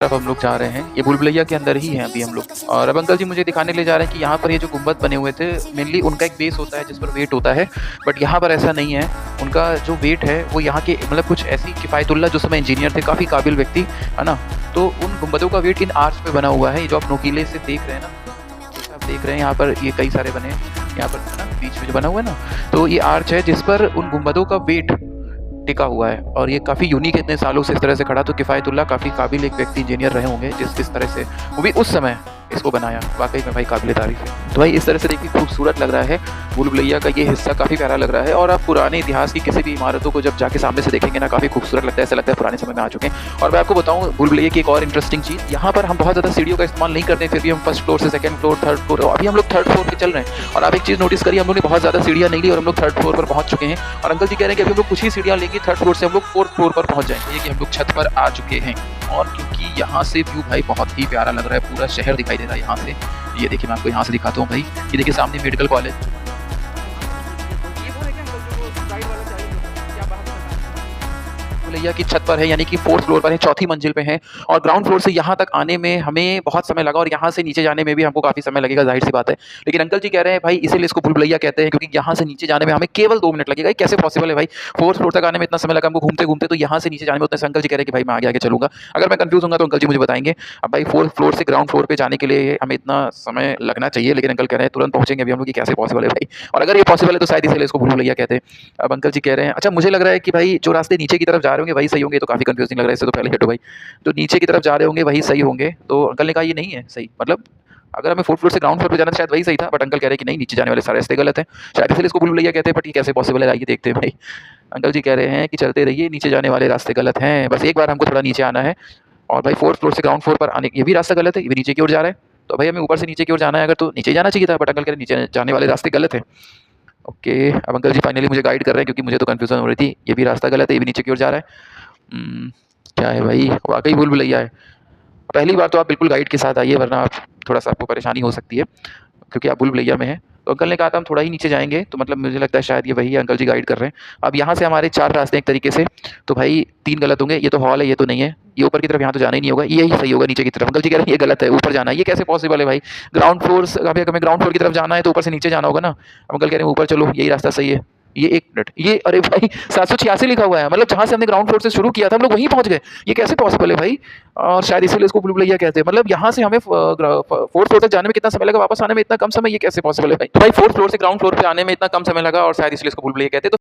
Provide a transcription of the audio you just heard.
तरफ हम लोग जा रहे हैं। ये भूल भुलैया के अंदर ही हैं अभी हम लोग। और अब अंकल जी मुझे दिखाने ले जा रहे हैं कि यहाँ पर ये जो गुंबद बने हुए थे, मेनली उनका एक बेस होता है जिस पर वेट होता है, बट यहाँ पर ऐसा नहीं है। उनका जो वेट है वो यहाँ के मतलब कुछ ऐसी किफ़ायतुल्लाह जो समय इंजीनियर थे, काफ़ी काबिल व्यक्ति, है ना? तो उन गुंबदों का वेट इन आर्च पे बना हुआ है। ये जो आप नोकीले से देख रहे हैं ना, जैसे आप देख रहे हैं यहाँ पर ये कई सारे बने हैं, यहाँ पर है ना बीच में जो बना हुआ है ना, तो ये आर्च है जिस पर उन गुंबदों का वेट टिका हुआ है। और ये काफ़ी यूनिक है, इतने सालों से इस तरह से खड़ा। तो किफ़ायतुल्लाह काफ़ी काबिल एक व्यक्ति इंजीनियर रहे होंगे जिस तरह से वो भी उस समय इसको बनाया। वाकई में भाई काबिल तारीफ़ है। तो भाई इस तरह से देखिए खूबसूरत लग रहा है भूल भुलैया का ये हिस्सा, काफ़ी प्यारा लग रहा है। और आप पुराने इतिहास की किसी भी इमारतों को जब जाके सामने से देखेंगे ना, काफ़ी खूबसूरत लगता है, ऐसा लगता है पुराने समय में आ चुके हैं। और मैं आपको बताऊँ भूल भुलैया की एक और इंटरेस्टिंग चीज़, यहाँ पर हम बहुत ज़्यादा सीढ़ियों का इस्तेमाल नहीं करते, फिर भी हम फर्स्ट फ्लोर से सेकंड फ्लोर, थर्ड फ्लोर, अभी हम लोग थर्ड फ्लोर पे चल रहे हैं। और आप एक चीज़ नोटिस करिए, हम लोग ने बहुत ज़्यादा सीढ़ियाँ नहीं ली और हम लोग थर्ड फ्लोर पर पहुँच चुके हैं। और अंकल जी कह रहे हैं कि अभी हम लोग कुछ ही सीढ़ियाँ लेंगे, थर्ड फ्लोर से हम लोग फोर्थ फ्लोर पर पहुँच जाएंगे। ये कि हम लोग छत पर आ चुके हैं। और क्योंकि यहाँ से व्यू भाई बहुत ही प्यारा लग रहा है, पूरा शहर दिखाई दे रहा है यहाँ से। ये देखिए मैं आपको यहाँ से दिखाता हूँ भाई, ये देखिए सामने मेडिकल कॉलेज। भुलैया की छत पर है, यानी कि फोर्थ फ्लोर पर है, चौथी मंजिल पे है। और ग्राउंड फ्लोर से यहाँ तक आने में हमें बहुत समय लगा और यहाँ से नीचे जाने में भी हमको काफ़ी समय लगेगा, जाहिर सी बात है। लेकिन अंकल जी कह रहे हैं भाई इसीलिए इसको भूल भुलैया कहते हैं, क्योंकि यहाँ से नीचे जाने में हमें केवल 2 मिनट लगेगा। ये कैसे पॉसिबल है भाई? फोर्थ फ्लोर तक आने में इतना समय लगा हमको घूमते घूमते, तो यहाँ से नीचे जाने में उतने से अंकल जी कह रहे हैं कि भाई मैं आगे आगे चलूँगा। अगर मैं कन्फ्यूज़ होऊंगा तो अंकल जी मुझे बताएंगे। अब भाई फोर्थ फ्लोर से ग्राउंड फ्लोर पे जाने के लिए हमें इतना समय लगना चाहिए, लेकिन अंकल कह रहे हैं तुरंत पहुँचेंगे अभी हम लोग। ये कैसे पॉसिबल है भाई? और अगर ये पॉसिबल है तो शायद इसीलिए इसको भूल भुलैया कहते हैं। अब अंकल जी कह रहे हैं, अच्छा मुझे लग रहा है कि भाई जो रास्ते नीचे की तरफ जा रहे होंगे वही सही होंगे। तो काफ़ी कंफ्यूजिंग लग रहा है, इससे तो पहले हटो भाई। तो नीचे की तरफ जा रहे होंगे वही सही होंगे। तो अंकल ने कहा ये नहीं है सही, मतलब अगर हमें फोर्थ फ्लोर से ग्राउंड फ्लोर पे जाना था शायद वही सही था, बट अंकल कह रहे हैं कि नहीं, नीचे जाने वाले सारे रास्ते गलत हैं, शायद इसलिए इसको भूल भुलैया कहते हैं। बट ये कैसे पॉसिबल है, आइए देखते हैं भाई। अंकल जी कह रहे हैं कि चलते रहिए, नीचे जाने वाले रास्ते गलत हैं, बस एक बार हमको थोड़ा नीचे आना है। और भाई फोर्थ फ्लोर से ग्राउंड फ्लोर पर आने ये भी रास्ता गलत है, ये भी नीचे की ओर जा रहा है। तो भाई हमें ऊपर से नीचे की ओर जाना है, अगर तो नीचे जाना चाहिए था, बट अंकल कह रहे नीचे जाने वाले रास्ते गलत है। ओके, अब अंकल जी फाइनली मुझे गाइड कर रहे हैं, क्योंकि मुझे तो कन्फ्यूजन हो रही थी। ये भी रास्ता गलत है, ये भी नीचे की ओर जा रहा है। क्या है भाई, वाकई भूल भुलैया है। पहली बार तो आप बिल्कुल गाइड के साथ आइए, वरना आप थोड़ा-सा आपको परेशानी हो सकती है, क्योंकि आप भूल भुलैया में हैं। तो अंकल ने कहा था हम थोड़ा ही नीचे जाएँगे, तो मतलब मुझे लगता है शायद ये वही है, अंकल जी गाइड कर रहे हैं। अब यहाँ से हमारे 4 रास्ते हैं एक तरीके से, तो भाई 3 गलत होंगे। ये तो हॉल है, ये तो नहीं है। ये ऊपर की तरफ यहाँ तो जाना ही नहीं होगा, यही सही होगा नीचे की तरफ। अंकल जी कह रहे हैं ये गलत है, ऊपर जाना है। ये कैसे पॉसिबल है भाई? ग्राउंड फ्लोर से अभी हमें ग्राउंड फ्लोर की तरफ जाना है तो ऊपर से नीचे जाना होगा ना। अंकल कह रहे हैं ऊपर चलो, यही रास्ता सही है। ये 1 मिनट, ये अरे भाई 786 लिखा हुआ है, मतलब जहाँ से हमने ग्राउंड फ्लोर से शुरू किया था हम लोग वहीं पहुँच गए। ये कैसे पॉसिबल है भाई? और शायद इसीलिए इसको भूल भुलैया कहते हैं। मतलब यहाँ से हमें फोर्थ फ्लोर तक जाने में कितना समय लगा, वापस आने में इतना कम समय, ये कैसे पॉसिबल है भाई? तो भाई फोर्थ फ्लोर से ग्राउंड फ्लोर पे आने में इतना कम समय लगा और शायद इसलिए इसको भूल भुलैया कहते हैं। तो